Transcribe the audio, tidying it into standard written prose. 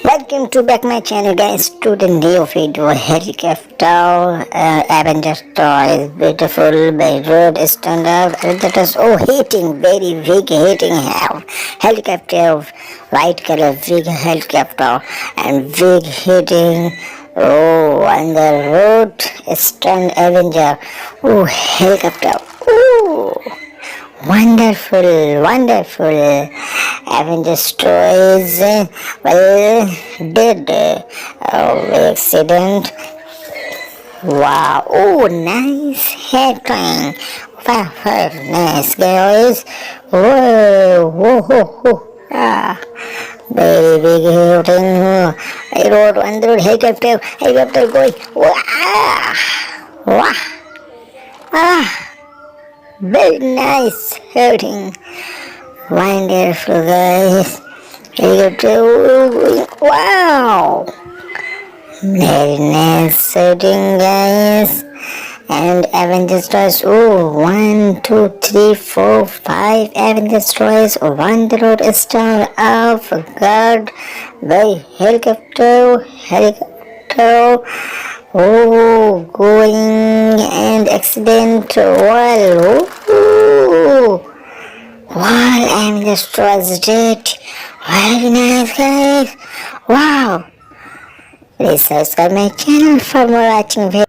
Welcome to back my channel, guys, to the new video. Helicopter avenger toy, beautiful by road standard. That was hitting, very big hitting helicopter, white color big helicopter and big hitting. On the road stand avenger. Helicopter. Wonderful Avengers toys. Did accident. Wow, nice hairpin. Wow, very nice, guys. Whoa. Very big hitting. I rode on the road, helicopter going. Wow. Very nice hurting. Wonderful, guys. Wow. Very nice hurting, guys. And Avengers toys. 1, 2, 3, 4, 5 Avengers toys. On the road star of God by helicopter. Going and accident. Wow, I'm just dead. Very nice, guys. Wow. Please subscribe my channel for more watching videos.